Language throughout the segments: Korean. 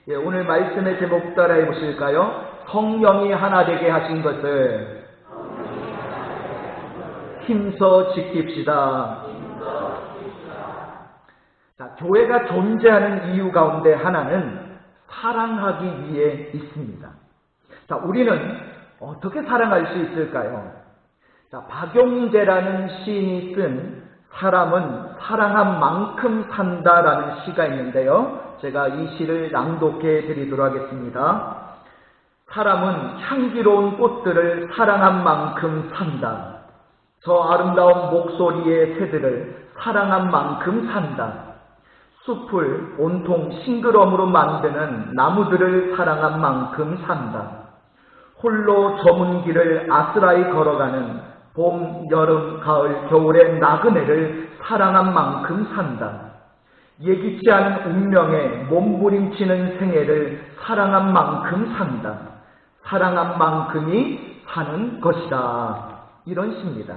오늘 말씀의 제목 따라해 보실까요? 성령이 하나 되게 하신 것을 힘써 지킵시다. 자, 교회가 존재하는 이유 가운데 하나는 사랑하기 위해 있습니다. 자, 우리는 어떻게 사랑할 수 있을까요? 자, 박용재라는 시인이 쓴 사람은 사랑한 만큼 산다라는 시가 있는데요. 제가 이 시를 낭독해 드리도록 하겠습니다. 사람은 향기로운 꽃들을 사랑한 만큼 산다. 저 아름다운 목소리의 새들을 사랑한 만큼 산다. 숲을 온통 싱그러움으로 만드는 나무들을 사랑한 만큼 산다. 홀로 좁은 길을 아스라이 걸어가는 봄, 여름, 가을, 겨울의 나그네를 사랑한 만큼 산다. 예기치 않은 운명에 몸부림치는 생애를 사랑한 만큼 산다. 사랑한 만큼이 사는 것이다. 이런 시입니다.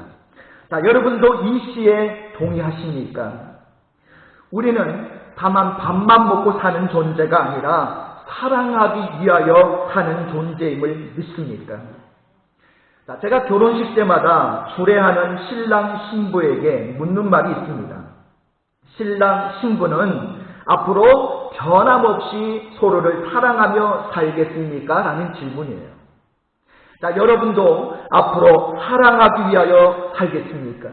자, 여러분도 이 시에 동의하십니까? 우리는 다만 밥만 먹고 사는 존재가 아니라 사랑하기 위하여 사는 존재임을 믿습니까? 자, 제가 결혼식 때마다 주례하는 신랑 신부에게 묻는 말이 있습니다. 신랑 신부는 앞으로 변함없이 서로를 사랑하며 살겠습니까? 라는 질문이에요. 자, 여러분도 앞으로 사랑하기 위하여 살겠습니까?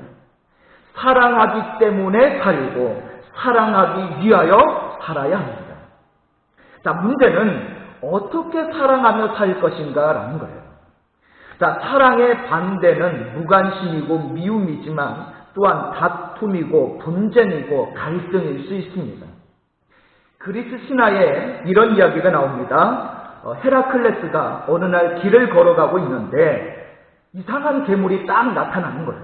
사랑하기 때문에 살고 사랑하기 위하여 살아야 합니다. 자, 문제는 어떻게 사랑하며 살 것인가 라는 거예요. 자, 사랑의 반대는 무관심이고 미움이지만 또한 다툼이고 분쟁이고 갈등일 수 있습니다. 그리스 신화에 이런 이야기가 나옵니다. 헤라클레스가 어느 날 길을 걸어가고 있는데 이상한 괴물이 딱 나타나는 거예요.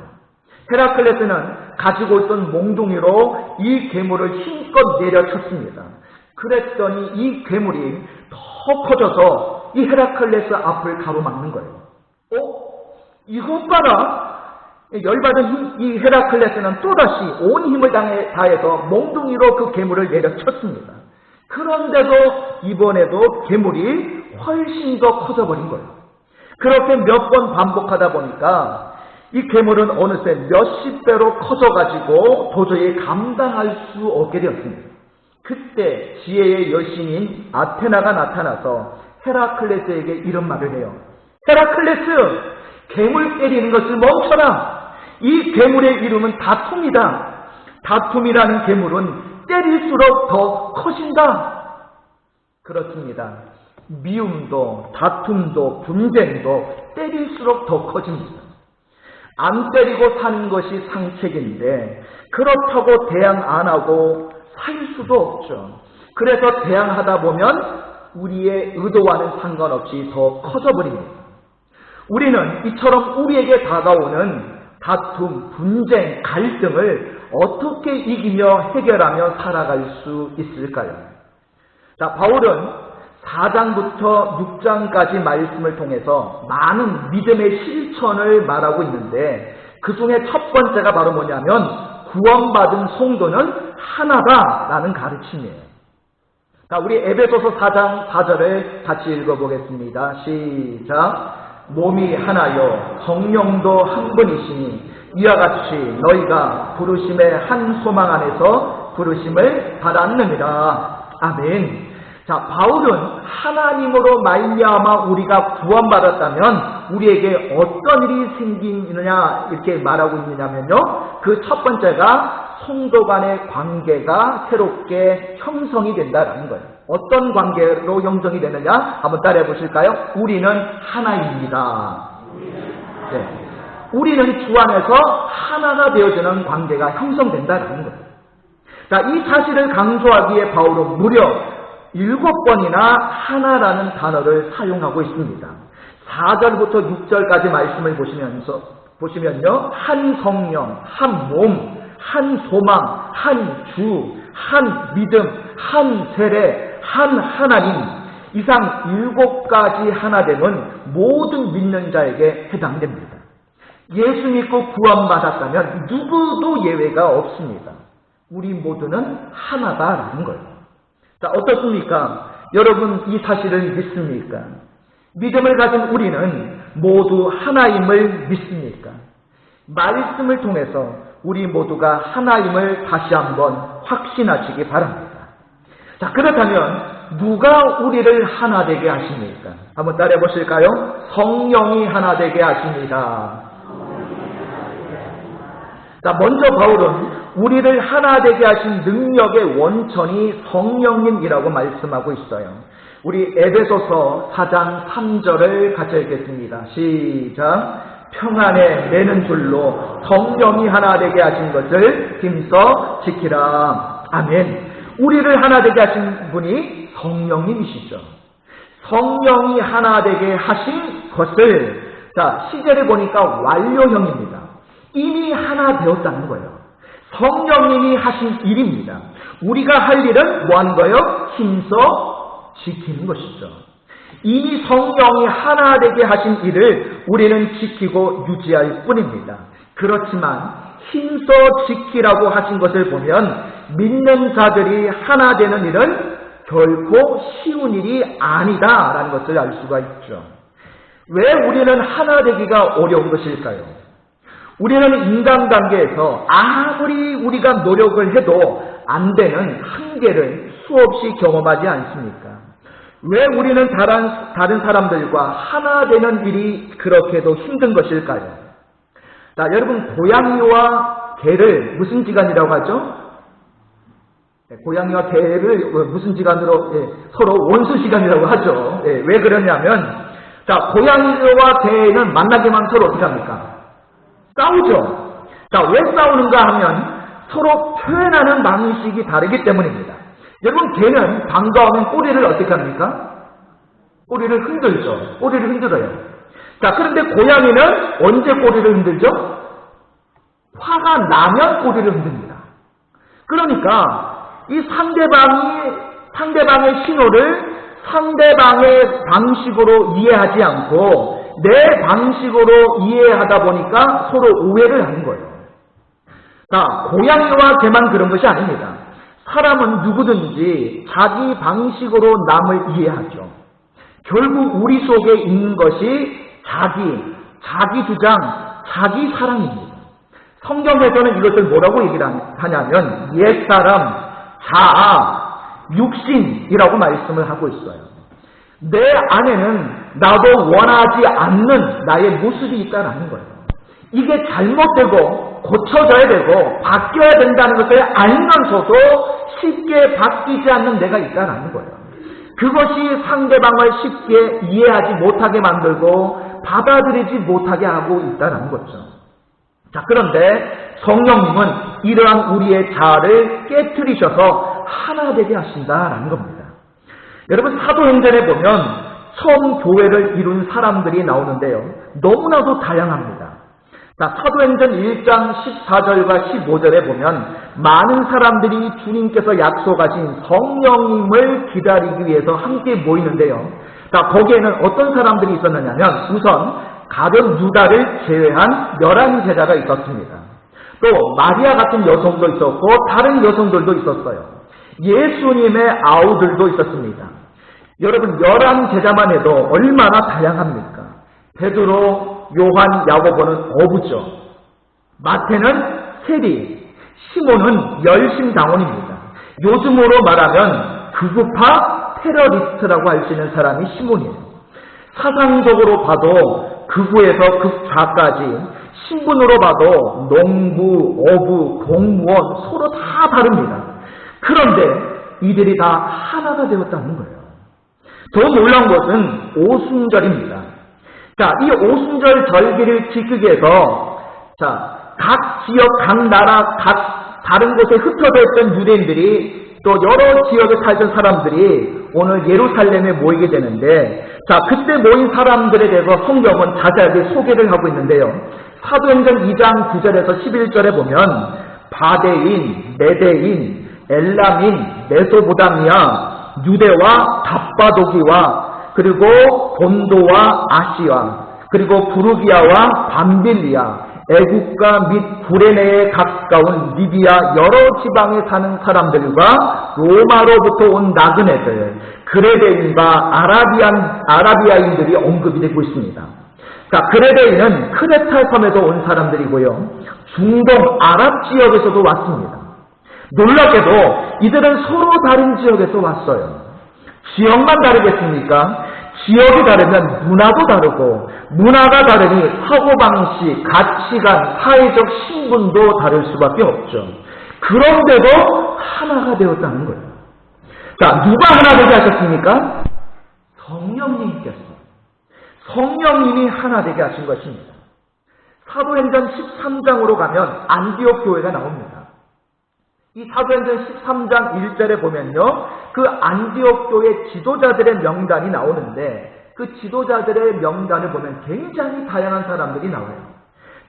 헤라클레스는 가지고 있던 몽둥이로 이 괴물을 힘껏 내려쳤습니다. 그랬더니 이 괴물이 더 커져서 이 헤라클레스 앞을 가로막는 거예요. 이것 봐라. 열받은 이 헤라클레스는 또다시 온 힘을 다해서 몽둥이로 그 괴물을 내려쳤습니다. 그런데도 이번에도 괴물이 훨씬 더 커져버린 거예요. 그렇게 몇 번 반복하다 보니까 이 괴물은 어느새 몇십 배로 커져가지고 도저히 감당할 수 없게 되었습니다. 그때 지혜의 여신인 아테나가 나타나서 헤라클레스에게 이런 말을 해요. 헤라클레스! 괴물 때리는 것을 멈춰라! 이 괴물의 이름은 다툼이다. 다툼이라는 괴물은 때릴수록 더 커진다. 그렇습니다. 미움도 다툼도 분쟁도 때릴수록 더 커집니다. 안 때리고 사는 것이 상책인데 그렇다고 대항 안 하고 살 수도 없죠. 그래서 대항하다 보면 우리의 의도와는 상관없이 더 커져버립니다. 우리는 이처럼 우리에게 다가오는 다툼, 분쟁, 갈등을 어떻게 이기며 해결하며 살아갈 수 있을까요? 자, 바울은 4장부터 6장까지 말씀을 통해서 많은 믿음의 실천을 말하고 있는데 그 중에 첫 번째가 바로 뭐냐면 구원받은 성도는 하나다라는 가르침이에요. 자, 우리 에베소서 4장 4절을 같이 읽어보겠습니다. 시작. 몸이 하나요 성령도 한 분이시니 이와 같이 너희가 부르심의 한 소망 안에서 부르심을 받았느니라. 아멘. 자, 바울은 하나님으로 말미암아 우리가 구원받았다면 우리에게 어떤 일이 생기느냐 이렇게 말하고 있느냐면요. 그 첫 번째가 성도 간의 관계가 새롭게 형성이 된다는 거예요. 어떤 관계로 형성이 되느냐 한번 따라해 보실까요? 우리는 하나입니다. 네. 우리는 주 안에서 하나가 되어지는 관계가 형성된다는 거예요. 자, 이 사실을 강조하기에 바울은 무려 7번이나 하나라는 단어를 사용하고 있습니다. 4절부터 6절까지 말씀을 보시면요. 한 성령, 한 몸, 한 소망, 한 주, 한 믿음, 한 세례, 한 하나님, 이상 7가지 하나됨은 모든 믿는 자에게 해당됩니다. 예수 믿고 구원받았다면 누구도 예외가 없습니다. 우리 모두는 하나다라는 거예요. 자, 어떻습니까? 여러분 이 사실을 믿습니까? 믿음을 가진 우리는 모두 하나임을 믿습니까? 말씀을 통해서 우리 모두가 하나임을 다시 한번 확신하시기 바랍니다. 자, 그렇다면 누가 우리를 하나 되게 하십니까? 한번 따라해 보실까요? 성령이 하나 되게 하십니다. 자, 먼저 바울은 우리를 하나 되게 하신 능력의 원천이 성령님이라고 말씀하고 있어요. 우리 에베소서 4장 3절을 같이 읽겠습니다. 시작. 평안에 매는 줄로 성령이 하나 되게 하신 것을 힘써 지키라. 아멘. 우리를 하나 되게 하신 분이 성령님이시죠. 성령이 하나 되게 하신 것을, 자, 시제를 보니까 완료형입니다. 이미 하나 되었다는 거예요. 성령님이 하신 일입니다. 우리가 할 일은 뭐 하는 거예요? 힘써 지키는 것이죠. 이미 성령이 하나 되게 하신 일을 우리는 지키고 유지할 뿐입니다. 그렇지만 힘써 지키라고 하신 것을 보면 믿는 자들이 하나 되는 일은 결코 쉬운 일이 아니다라는 것을 알 수가 있죠. 왜 우리는 하나 되기가 어려운 것일까요? 우리는 인간관계에서 아무리 우리가 노력을 해도 안 되는 한계를 수없이 경험하지 않습니까? 왜 우리는 다른 사람들과 하나 되는 일이 그렇게도 힘든 것일까요? 자, 여러분, 고양이와 개를 무슨 지간이라고 하죠? 고양이와 개를 무슨 지간으로, 서로 원수지간이라고 하죠. 왜 그러냐면, 자, 고양이와 개는 만나기만 서로 어떻게 합니까? 싸우죠. 자, 왜 싸우는가 하면 서로 표현하는 방식이 다르기 때문입니다. 여러분, 개는 반가우면 꼬리를 어떻게 합니까? 꼬리를 흔들죠. 꼬리를 흔들어요. 자, 그런데 고양이는 언제 꼬리를 흔들죠? 화가 나면 꼬리를 흔듭니다. 그러니까 이 상대방의 신호를 상대방의 방식으로 이해하지 않고 내 방식으로 이해하다 보니까 서로 오해를 하는 거예요. 자, 고양이와 개만 그런 것이 아닙니다. 사람은 누구든지 자기 방식으로 남을 이해하죠. 결국 우리 속에 있는 것이 자기 주장, 자기 사랑입니다. 성경에서는 이것을 뭐라고 얘기를 하냐면 옛사람, 자아, 육신이라고 말씀을 하고 있어요. 내 안에는 나도 원하지 않는 나의 모습이 있다는 거예요. 이게 잘못되고 고쳐져야 되고 바뀌어야 된다는 것을 알면서도 쉽게 바뀌지 않는 내가 있다는 거예요. 그것이 상대방을 쉽게 이해하지 못하게 만들고 받아들이지 못하게 하고 있다는 거죠. 자, 그런데 성령님은 이러한 우리의 자아를 깨트리셔서 하나 되게 하신다라는 겁니다. 여러분, 사도행전에 보면 처음 교회를 이룬 사람들이 나오는데요. 너무나도 다양합니다. 자, 사도행전 1장 14절과 15절에 보면 많은 사람들이 주님께서 약속하신 성령님을 기다리기 위해서 함께 모이는데요. 자, 거기에는 어떤 사람들이 있었느냐면 우선 가룟 유다를 제외한 11제자가 있었습니다. 또 마리아 같은 여성도 있었고 다른 여성들도 있었어요. 예수님의 아우들도 있었습니다. 여러분, 11제자만 해도 얼마나 다양합니까? 베드로, 요한, 야고보는 어부죠. 마태는 세리, 시몬은 열심당원입니다. 요즘으로 말하면 극우파 테러리스트라고 할 수 있는 사람이 시몬이에요. 사상적으로 봐도 극우에서 극좌까지, 신분으로 봐도 농부, 어부, 공무원 서로 다 다릅니다. 그런데 이들이 다 하나가 되었다는 거예요. 더 놀라운 것은 오순절입니다. 자, 이 오순절 절기를 지키기 위해서, 자, 각 지역, 각 나라, 각 다른 곳에 흩어져 있던 유대인들이 또 여러 지역에 살던 사람들이 오늘 예루살렘에 모이게 되는데, 자, 그때 모인 사람들에 대해서 성경은 자세하게 소개를 하고 있는데요. 사도행전 2장 9절에서 11절에 보면 바데인, 메데인, 엘람인, 메소보다미아, 유대와 갑바도기와 그리고 본도와 아시아, 그리고 부르기아와 밤빌리아, 애국가 및 구레네에 가까운 리비아 여러 지방에 사는 사람들과 로마로부터 온 나그네들, 그레데인과 아라비아인들이 언급이 되고 있습니다. 자, 그레데인은 크레타 섬에서 온 사람들이고요. 중동 아랍 지역에서도 왔습니다. 놀랍게도 이들은 서로 다른 지역에서 왔어요. 지역만 다르겠습니까? 지역이 다르면 문화도 다르고, 문화가 다르니 사고방식, 가치관, 사회적 신분도 다를 수밖에 없죠. 그런데도 하나가 되었다는 거예요. 자, 누가 하나 되게 하셨습니까? 성령님께서. 성령님이 하나 되게 하신 것입니다. 사도행전 13장으로 가면 안디옥 교회가 나옵니다. 이 사도행전 13장 1절에 보면요, 그 안디옥 교회 지도자들의 명단이 나오는데, 그 지도자들의 명단을 보면 굉장히 다양한 사람들이 나와요.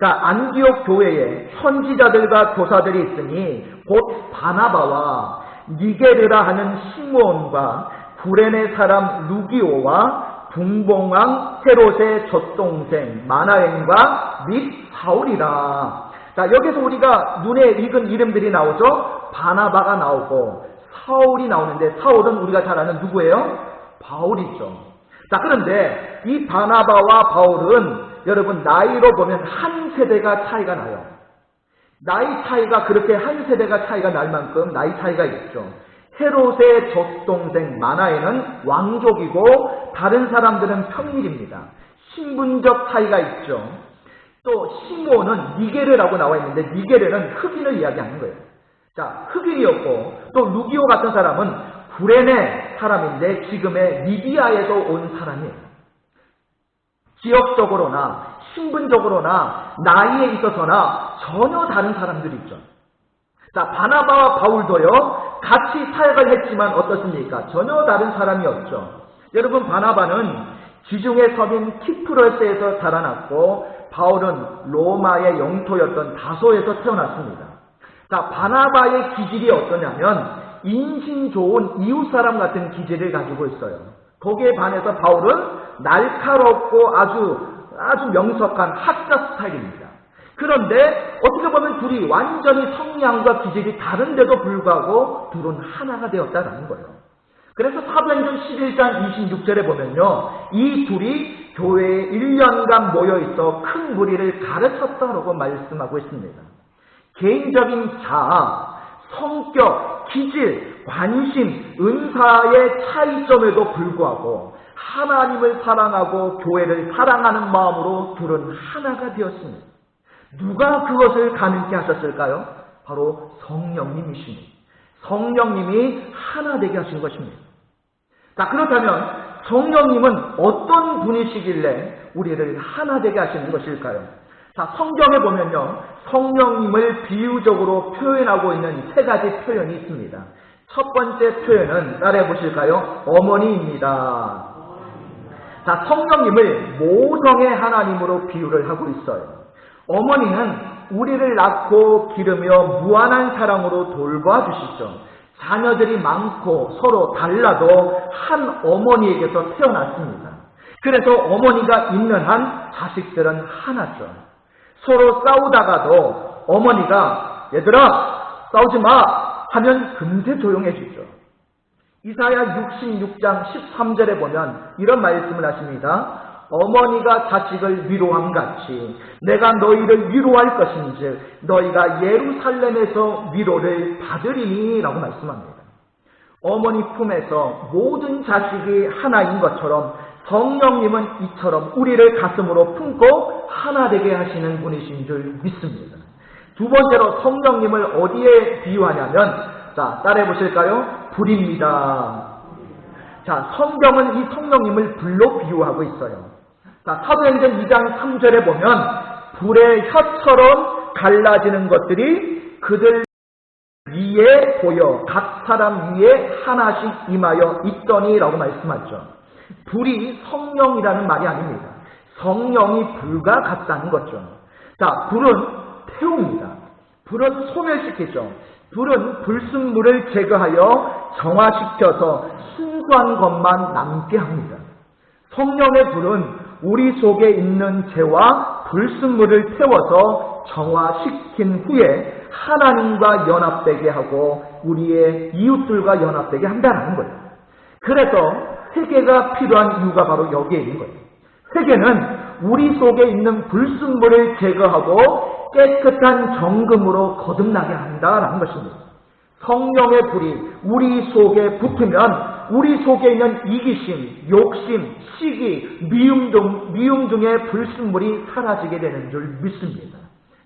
자, 안디옥 교회에 선지자들과 교사들이 있으니 곧 바나바와 니게르라 하는 시므온과 구레네 사람 루기오와 붕봉왕 헤롯의 젖동생 마나엔과 및 사울이라. 자, 여기서 우리가 눈에 익은 이름들이 나오죠. 바나바가 나오고 사울이 나오는데, 사울은 우리가 잘 아는 누구예요? 바울이죠. 자, 그런데 이 바나바와 바울은 여러분 나이로 보면 한 세대가 차이가 나요. 나이 차이가 그렇게 한 세대가 차이가 날 만큼 나이 차이가 있죠. 헤롯의 젖동생 마나에는 왕족이고 다른 사람들은 평민입니다. 신분적 차이가 있죠. 또 시므온은 니게르라고 나와 있는데, 니게르는 흑인을 이야기하는 거예요. 자, 흑인이었고, 또 루기오 같은 사람은 구레네 사람인데 지금의 리비아에서 온 사람이에요. 지역적으로나 신분적으로나 나이에 있어서나 전혀 다른 사람들이죠. 자, 바나바와 바울도요, 같이 사역을 했지만 어떻습니까? 전혀 다른 사람이었죠. 여러분, 바나바는 지중해 서민 키프러스에서 자라났고, 바울은 로마의 영토였던 다소에서 태어났습니다. 자, 바나바의 기질이 어떠냐면 인신 좋은 이웃사람 같은 기질을 가지고 있어요. 거기에 반해서 바울은 날카롭고 아주 명석한 학자 스타일입니다. 그런데 어떻게 보면 둘이 완전히 성향과 기질이 다른데도 불구하고 둘은 하나가 되었다는 거예요. 그래서 사도행전 11장 26절에 보면요, 이 둘이 교회에 1년간 모여있어 큰 무리를 가르쳤다라고 말씀하고 있습니다. 개인적인 자아, 성격, 기질, 관심, 은사의 차이점에도 불구하고 하나님을 사랑하고 교회를 사랑하는 마음으로 둘은 하나가 되었습니다. 누가 그것을 가능케 하셨을까요? 바로 성령님이십니다. 성령님이 하나 되게 하신 것입니다. 자, 그렇다면 성령님은 어떤 분이시길래 우리를 하나 되게 하시는 것일까요? 자, 성경에 보면요, 성령님을 비유적으로 표현하고 있는 세 가지 표현이 있습니다. 첫 번째 표현은 따라해 보실까요? 어머니입니다. 자, 성령님을 모성의 하나님으로 비유를 하고 있어요. 어머니는 우리를 낳고 기르며 무한한 사랑으로 돌봐주시죠. 자녀들이 많고 서로 달라도 한 어머니에게서 태어났습니다. 그래서 어머니가 있는 한 자식들은 하나죠. 서로 싸우다가도 어머니가 얘들아 싸우지 마 하면 금세 조용해지죠. 이사야 66장 13절에 보면 이런 말씀을 하십니다. 어머니가 자식을 위로함같이 내가 너희를 위로할 것인즉 너희가 예루살렘에서 위로를 받으리니 라고 말씀합니다. 어머니 품에서 모든 자식이 하나인 것처럼 성령님은 이처럼 우리를 가슴으로 품고 하나 되게 하시는 분이신 줄 믿습니다. 두 번째로 성령님을 어디에 비유하냐면, 자, 따라해 보실까요? 불입니다. 자, 성경은 이 성령님을 불로 비유하고 있어요. 자, 사도행전 2장 3절에 보면 불의 혀처럼 갈라지는 것들이 그들 위에 보여 각 사람 위에 하나씩 임하여 있더니 라고 말씀하죠. 불이 성령이라는 말이 아닙니다. 성령이 불과 같다는 거죠. 자, 불은 태웁니다. 불은 소멸시키죠. 불은 불순물을 제거하여 정화시켜서 순수한 것만 남게 합니다. 성령의 불은 우리 속에 있는 죄와 불순물을 태워서 정화시킨 후에 하나님과 연합되게 하고 우리의 이웃들과 연합되게 한다는 거예요. 그래서 회개가 필요한 이유가 바로 여기에 있는 거예요. 회개는 우리 속에 있는 불순물을 제거하고 깨끗한 정금으로 거듭나게 한다는 것입니다. 성령의 불이 우리 속에 붙으면 우리 속에 있는 이기심, 욕심, 시기, 미움 등의 불순물이 사라지게 되는 줄 믿습니다.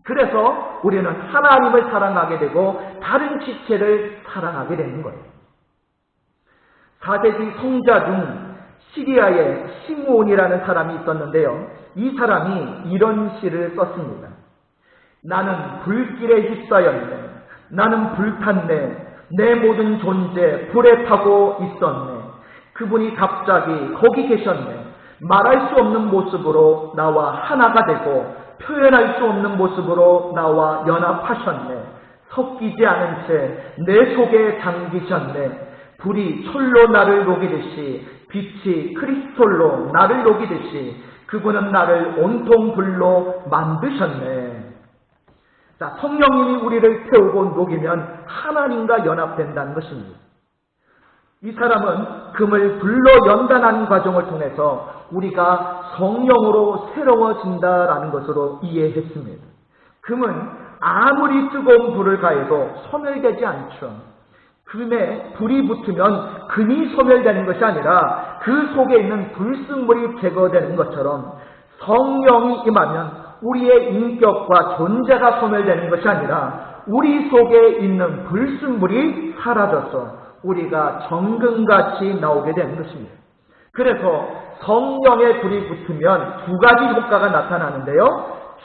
그래서 우리는 하나님을 사랑하게 되고 다른 지체를 사랑하게 되는 거예요. 4세기 성자 중 시리아에 시므온이라는 사람이 있었는데요. 이 사람이 이런 시를 썼습니다. 나는 불길에 휩싸였네. 나는 불탔네. 내 모든 존재 불에 타고 있었네. 그분이 갑자기 거기 계셨네. 말할 수 없는 모습으로 나와 하나가 되고 표현할 수 없는 모습으로 나와 연합하셨네. 섞이지 않은 채 내 속에 잠기셨네. 불이 철로 나를 녹이듯이 빛이 크리스톨로 나를 녹이듯이 그분은 나를 온통 불로 만드셨네. 자, 성령님이 우리를 태우고 녹이면 하나님과 연합된다는 것입니다. 이 사람은 금을 불로 연단하는 과정을 통해서 우리가 성령으로 새로워진다라는 것으로 이해했습니다. 금은 아무리 뜨거운 불을 가해도 소멸되지 않죠. 금에 불이 붙으면 금이 소멸되는 것이 아니라 그 속에 있는 불순물이 제거되는 것처럼 성령이 임하면 우리의 인격과 존재가 소멸되는 것이 아니라 우리 속에 있는 불순물이 사라져서 우리가 정금같이 나오게 되는 것입니다. 그래서 성령의 불이 붙으면 두 가지 효과가 나타나는데요.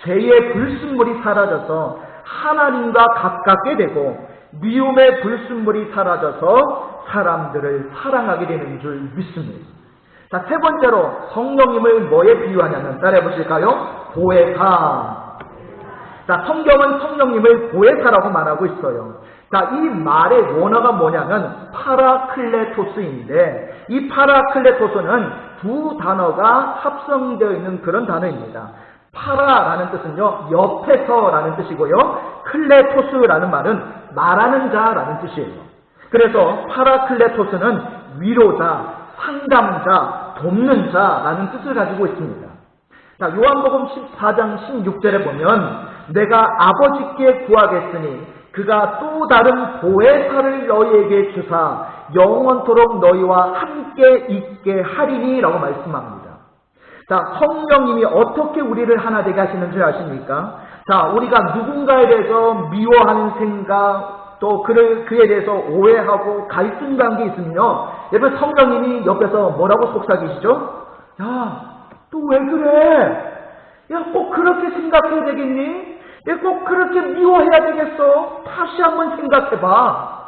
죄의 불순물이 사라져서 하나님과 가깝게 되고 미움의 불순물이 사라져서 사람들을 사랑하게 되는 줄 믿습니다. 자, 세 번째로 성령님을 뭐에 비유하냐면 따라해 보실까요? 보혜사. 자, 성경은 성령님을 보혜사라고 말하고 있어요. 자, 이 말의 원어가 뭐냐면 파라클레토스인데 이 파라클레토스는 두 단어가 합성되어 있는 그런 단어입니다. 파라라는 뜻은요, 옆에서라는 뜻이고요. 클레토스라는 말은 말하는 자라는 뜻이에요. 그래서 파라클레토스는 위로자, 상담자, 돕는 자라는 뜻을 가지고 있습니다. 자, 요한복음 14장 16절에 보면 내가 아버지께 구하겠으니 그가 또 다른 보혜사를 너희에게 주사 영원토록 너희와 함께 있게 하리니 라고 말씀합니다. 자, 성령님이 어떻게 우리를 하나 되게 하시는 줄 아십니까? 자, 우리가 누군가에 대해서 미워하는 생각, 또 그에 대해서 오해하고 갈등 관계 있으면요, 여러분 성령님이 옆에서 뭐라고 속삭이시죠? 야, 또 왜 그래? 야, 꼭 그렇게 생각해야 되겠니? 야, 꼭 그렇게 미워해야 되겠어? 다시 한번 생각해봐.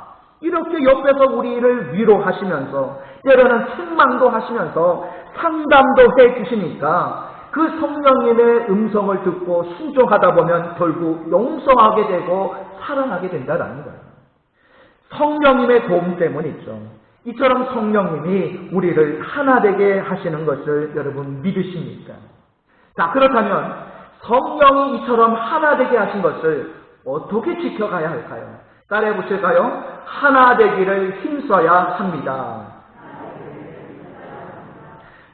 이렇게 옆에서 우리를 위로하시면서 때로는 책망도 하시면서 상담도 해주시니까 그 성령님의 음성을 듣고 순종하다 보면 결국 용서하게 되고 사랑하게 된다는 거예요. 성령님의 도움 때문이죠. 이처럼 성령님이 우리를 하나 되게 하시는 것을 여러분 믿으십니까? 자, 그렇다면 성령이 이처럼 하나 되게 하신 것을 어떻게 지켜가야 할까요? 따라해 보실까요? 하나 되기를 힘써야 합니다.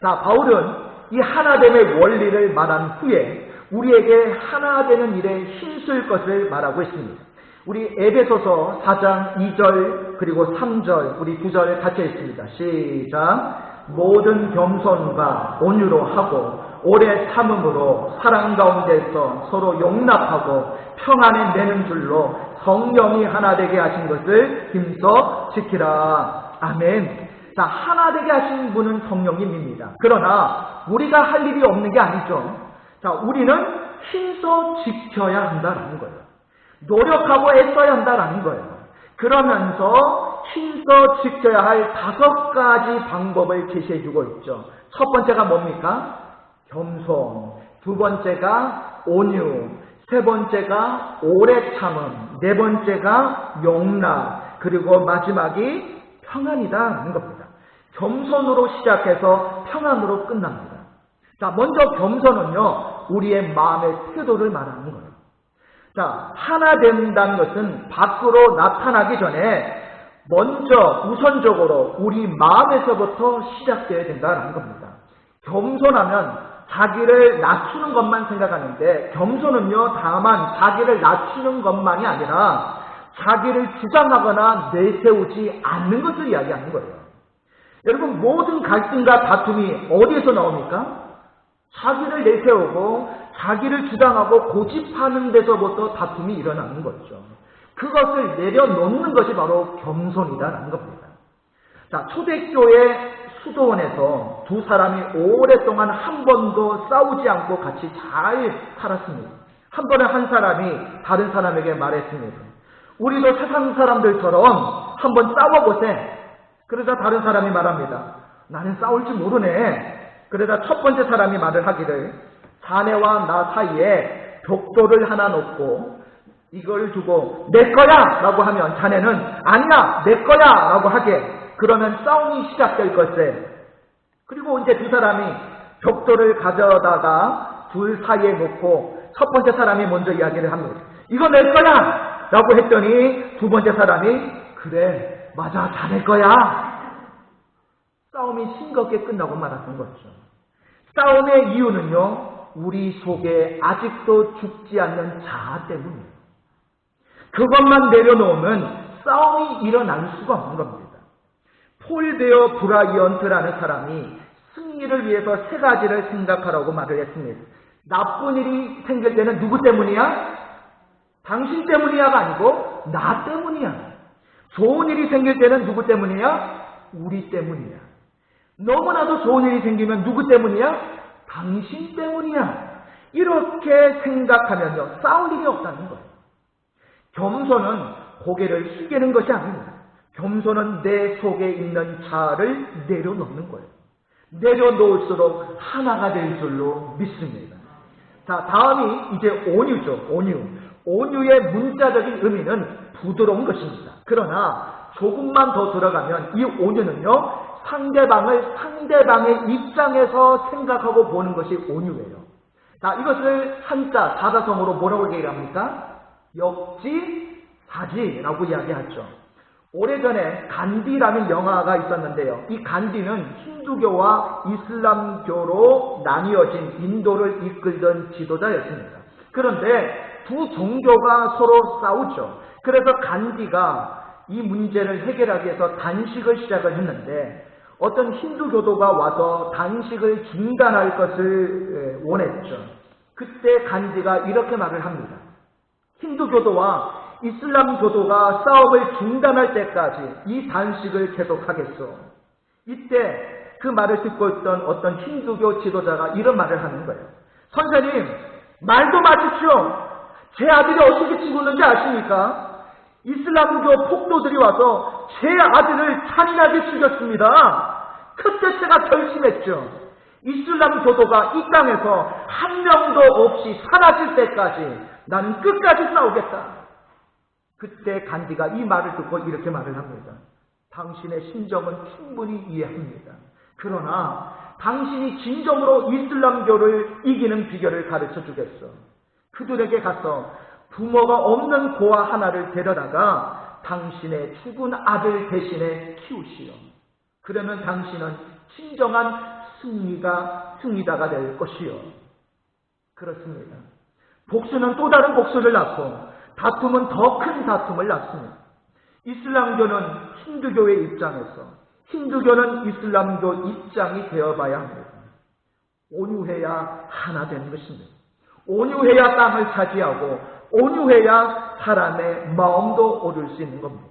자, 바울은 이 하나됨의 원리를 말한 후에 우리에게 하나 되는 일에 힘쓸 것을 말하고 있습니다. 우리 에베소서 4장 2절 그리고 3절 우리 두 절 같이 읽습니다. 시작. 모든 겸손과 온유로 하고 오래 참음으로 사랑 가운데서 서로 용납하고 평안에 내는 줄로 성령이 하나 되게 하신 것을 힘써 지키라. 아멘. 자, 하나 되게 하신 분은 성령님입니다. 그러나 우리가 할 일이 없는 게 아니죠. 자, 우리는 힘써 지켜야 한다는 거예요. 노력하고 애써야 한다는 거예요. 그러면서 힘써 지켜야 할 5가지 방법을 제시해주고 있죠. 첫 번째가 뭡니까? 겸손. 두 번째가 온유. 세 번째가 오래 참음. 네 번째가 용납. 그리고 마지막이 평안이다라는 겁니다. 겸손으로 시작해서 평안으로 끝납니다. 자, 먼저 겸손은요, 우리의 마음의 태도를 말하는 거예요. 자, 하나 된다는 것은 밖으로 나타나기 전에 먼저 우선적으로 우리 마음에서부터 시작되어야 된다는 겁니다. 겸손하면 자기를 낮추는 것만 생각하는데, 겸손은요 다만 자기를 낮추는 것만이 아니라 자기를 주장하거나 내세우지 않는 것을 이야기하는 거예요. 여러분, 모든 갈등과 다툼이 어디에서 나옵니까? 자기를 내세우고 자기를 주장하고 고집하는 데서부터 다툼이 일어나는 거죠. 그것을 내려놓는 것이 바로 겸손이다라는 겁니다. 자, 초대교회 수도원에서 두 사람이 오랫동안 한 번도 싸우지 않고 같이 잘 살았습니다. 한 번은 한 사람이 다른 사람에게 말했습니다. 우리도 세상 사람들처럼 한번 싸워보세. 그러자 다른 사람이 말합니다. 나는 싸울 줄 모르네. 그러자 첫 번째 사람이 말을 하기를, 자네와 나 사이에 벽돌을 하나 놓고 이걸 두고 내 거야 라고 하면 자네는 아니야 내 거야 라고 하게. 그러면 싸움이 시작될 것을. 그리고 이제 두 사람이 벽돌을 가져다가 둘 사이에 놓고 첫 번째 사람이 먼저 이야기를 합니다. 이거 내 거야 라고 했더니 두 번째 사람이 그래 맞아 자네 거야. 싸움이 싱겁게 끝나고 말았던 거죠. 싸움의 이유는요, 우리 속에 아직도 죽지 않는 자아 때문이에요. 그것만 내려놓으면 싸움이 일어날 수가 없는 겁니다. 폴 베어 브라이언트라는 사람이 승리를 위해서 세 가지를 생각하라고 말을 했습니다. 나쁜 일이 생길 때는 누구 때문이야? 당신 때문이야가 아니고 나 때문이야. 좋은 일이 생길 때는 누구 때문이야? 우리 때문이야. 너무나도 좋은 일이 생기면 누구 때문이야? 당신 때문이야. 이렇게 생각하면요, 싸울 일이 없다는 거예요. 겸손은 고개를 숙이는 것이 아닙니다. 겸손은 내 속에 있는 자아를 내려놓는 거예요. 내려놓을수록 하나가 될 줄로 믿습니다. 자, 다음이 이제 온유죠. 온유의 문자적인 의미는 부드러운 것입니다. 그러나 조금만 더 들어가면 이 온유는요, 상대방의 입장에서 생각하고 보는 것이 온유예요. 자, 이것을 한자 사자성어로 뭐라고 얘기합니까? 역지사지라고 이야기하죠. 오래전에 간디라는 영화가 있었는데요. 이 간디는 힌두교와 이슬람교로 나뉘어진 인도를 이끌던 지도자였습니다. 그런데 두 종교가 서로 싸우죠. 그래서 간디가 이 문제를 해결하기 위해서 단식을 시작을 했는데, 어떤 힌두교도가 와서 단식을 중단할 것을 원했죠. 그때 간디가 이렇게 말을 합니다. 힌두교도와 이슬람교도가 싸움을 중단할 때까지 이 단식을 계속하겠소. 이때 그 말을 듣고 있던 어떤 힌두교 지도자가 이런 말을 하는 거예요. 선생님, 말도 마십시오. 제 아들이 어떻게 죽었는지 아십니까? 이슬람교 폭도들이 와서 제 아들을 잔인하게 죽였습니다. 그때 제가 결심했죠. 이슬람 교도가 이 땅에서 한 명도 없이 사라질 때까지 나는 끝까지 싸우겠다. 그때 간디가 이 말을 듣고 이렇게 말을 합니다. 당신의 심정은 충분히 이해합니다. 그러나 당신이 진정으로 이슬람교를 이기는 비결을 가르쳐 주겠어. 그들에게 가서 부모가 없는 고아 하나를 데려다가 당신의 죽은 아들 대신에 키우시오. 그러면 당신은 진정한 승리자가 될 것이요. 그렇습니다. 복수는 또 다른 복수를 낳고 다툼은 더 큰 다툼을 낳습니다. 이슬람교는 힌두교의 입장에서, 힌두교는 이슬람교 입장이 되어봐야 합니다. 온유해야 하나 되는 것입니다. 온유해야 땅을 차지하고 온유해야 사람의 마음도 얻을 수 있는 겁니다.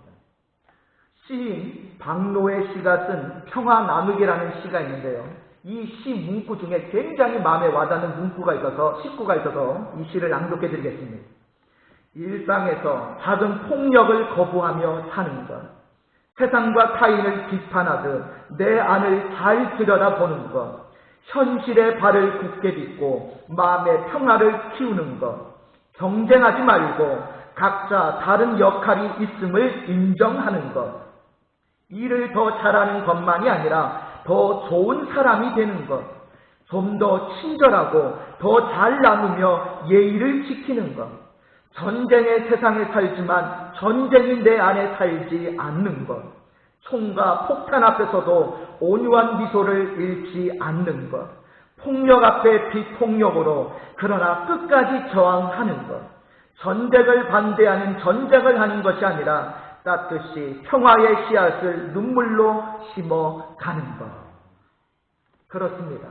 시인 박노해 씨가 쓴 평화 나누기라는 시가 있는데요. 이 시 문구 중에 굉장히 마음에 와닿는 문구가 있어서, 식구가 있어서 이 시를 낭독해 드리겠습니다. 일상에서 작은 폭력을 거부하며 사는 것, 세상과 타인을 비판하듯 내 안을 잘 들여다보는 것, 현실의 발을 굳게 딛고 마음의 평화를 키우는 것, 경쟁하지 말고 각자 다른 역할이 있음을 인정하는 것, 일을 더 잘하는 것만이 아니라 더 좋은 사람이 되는 것, 좀 더 친절하고 더 잘 나누며 예의를 지키는 것, 전쟁의 세상에 살지만 전쟁이 내 안에 살지 않는 것. 총과 폭탄 앞에서도 온유한 미소를 잃지 않는 것. 폭력 앞에 비폭력으로 그러나 끝까지 저항하는 것. 전쟁을 반대하는 전쟁을 하는 것이 아니라 따뜻이 평화의 씨앗을 눈물로 심어가는 것. 그렇습니다.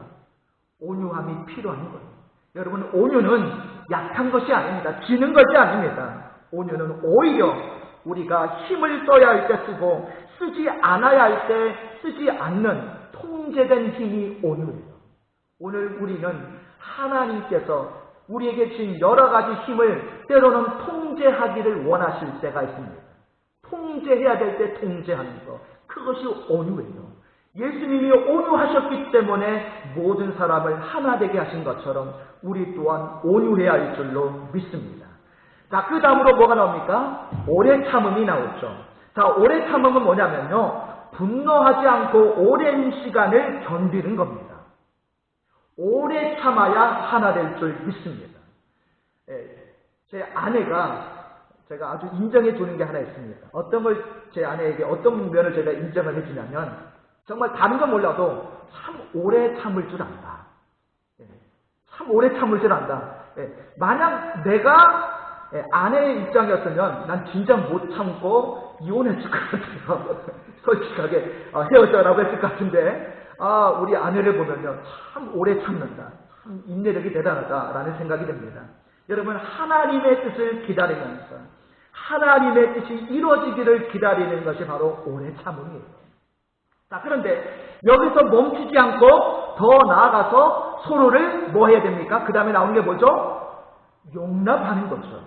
온유함이 필요한 거예요. 여러분, 온유는 약한 것이 아닙니다. 지는 것이 아닙니다. 온유는 오히려 우리가 힘을 써야 할 때 쓰고 쓰지 않아야 할 때 쓰지 않는 통제된 힘이 온유예요. 오늘 우리는 하나님께서 우리에게 주신 여러 가지 힘을 때로는 통제하기를 원하실 때가 있습니다. 통제해야 될 때 통제하는 것. 그것이 온유예요. 예수님이 온유하셨기 때문에 모든 사람을 하나 되게 하신 것처럼 우리 또한 온유해야 할 줄로 믿습니다. 자, 그 다음으로 뭐가 나옵니까? 오래 참음이 나오죠. 자, 오래 참음은 뭐냐면요, 분노하지 않고 오랜 시간을 견디는 겁니다. 오래 참아야 하나 될 줄 믿습니다. 제 아내가 제가 아주 인정해 주는 게 하나 있습니다. 어떤 걸 제 아내에게 어떤 면을 제가 인정을 해주냐면, 정말 다른 건 몰라도 참 오래 참을 줄 안다. 참 오래 참을 줄 안다. 만약 내가 아내의 입장이었으면 난 진짜 못 참고 이혼했을 것 같아요. 솔직하게 헤어져라고 했을 것 같은데, 우리 아내를 보면요, 참 오래 참는다. 참 인내력이 대단하다라는 생각이 듭니다. 여러분, 하나님의 뜻을 기다리면서 하나님의 뜻이 이루어지기를 기다리는 것이 바로 오래 참음이에요. 자, 그런데 여기서 멈추지 않고 더 나아가서 서로를 뭐 해야 됩니까? 그 다음에 나오는 게 뭐죠? 용납하는 거죠.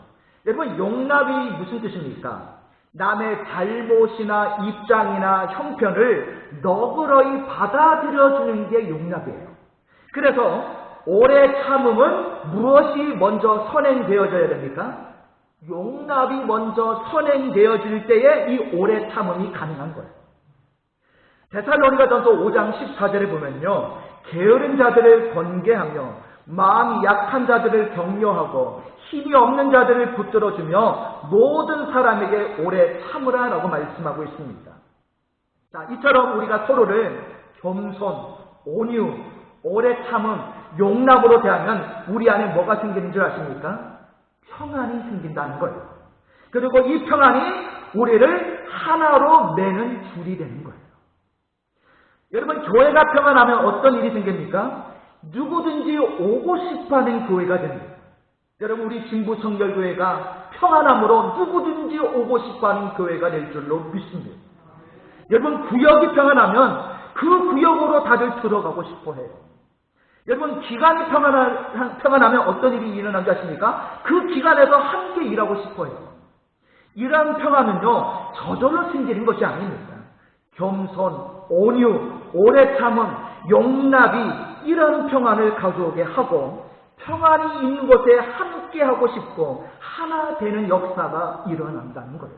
여러분, 용납이 무슨 뜻입니까? 남의 잘못이나 입장이나 형편을 너그러이 받아들여주는 게 용납이에요. 그래서 오래 참음은 무엇이 먼저 선행되어져야 됩니까? 용납이 먼저 선행되어질 때에 이 오래 참음이 가능한 거예요. 데살로니가전서 5장 14절에 보면요, 게으른 자들을 권계하며 마음이 약한 자들을 격려하고 힘이 없는 자들을 붙들어주며 모든 사람에게 오래 참으라라고 말씀하고 있습니다. 자, 이처럼 우리가 서로를 겸손, 온유, 오래 참음, 용납으로 대하면 우리 안에 뭐가 생기는 줄 아십니까? 평안이 생긴다는 거예요. 그리고 이 평안이 우리를 하나로 매는 줄이 되는 거예요. 여러분, 교회가 평안하면 어떤 일이 생깁니까? 누구든지 오고 싶어하는 교회가 됩니다. 여러분, 우리 진부성결교회가 평안함으로 누구든지 오고 싶어하는 교회가 될 줄로 믿습니다. 여러분, 구역이 평안하면 그 구역으로 다들 들어가고 싶어해요. 여러분, 기관이 평안하면 어떤 일이 일어나는 줄 아십니까? 그 기관에서 함께 일하고 싶어해요. 이러한 평안은요, 저절로 생기는 것이 아닙니다. 겸손, 온유, 오래 참음, 용납이 이런 평안을 가져오게 하고 평안이 있는 곳에 함께 하고 싶고 하나 되는 역사가 일어난다는 거예요.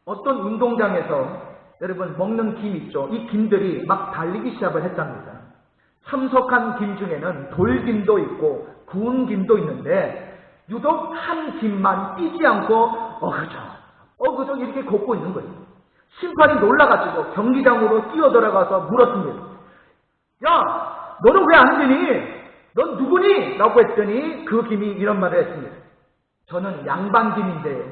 어떤 운동장에서 여러분 먹는 김 있죠. 이 김들이 막 달리기 시작을 했답니다. 참석한 김 중에는 돌김도 있고 구운 김도 있는데 유독 한 김만 뛰지 않고 어그적 이렇게 걷고 있는 거예요. 심판이 놀라가지고 경기장으로 뛰어들어가서 물었습니다. 야, 너는 왜 안 되니? 넌 누구니? 라고 했더니 그 김이 이런 말을 했습니다. 저는 양반김인데요.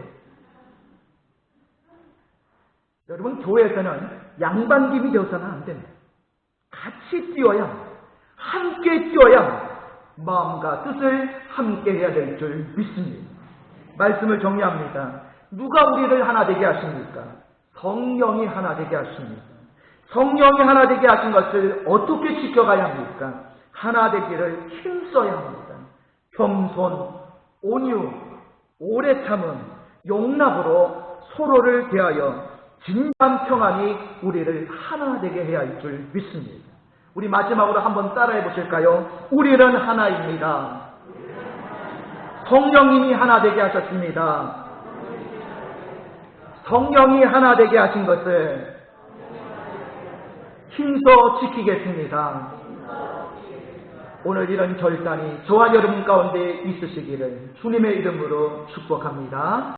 여러분, 교회에서는 양반김이 되어서는 안 됩니다. 같이 뛰어야 합니다. 함께 뛰어야 합니다. 마음과 뜻을 함께 해야 될 줄 믿습니다. 말씀을 정리합니다. 누가 우리를 하나 되게 하십니까? 성령이 하나 되게 하십니다. 성령이 하나 되게 하신 것을 어떻게 지켜가야 합니까? 하나 되기를 힘써야 합니다. 겸손, 온유, 오래 참음, 용납으로 서로를 대하여 진정한 평안이 우리를 하나 되게 해야 할 줄 믿습니다. 우리 마지막으로 한번 따라해 보실까요? 우리는 하나입니다. 성령님이 하나 되게 하셨습니다. 성령이 하나 되게 하신 것을 힘써 지키겠습니다. 오늘 이런 결단이 저와 여러분 가운데 있으시기를 주님의 이름으로 축복합니다.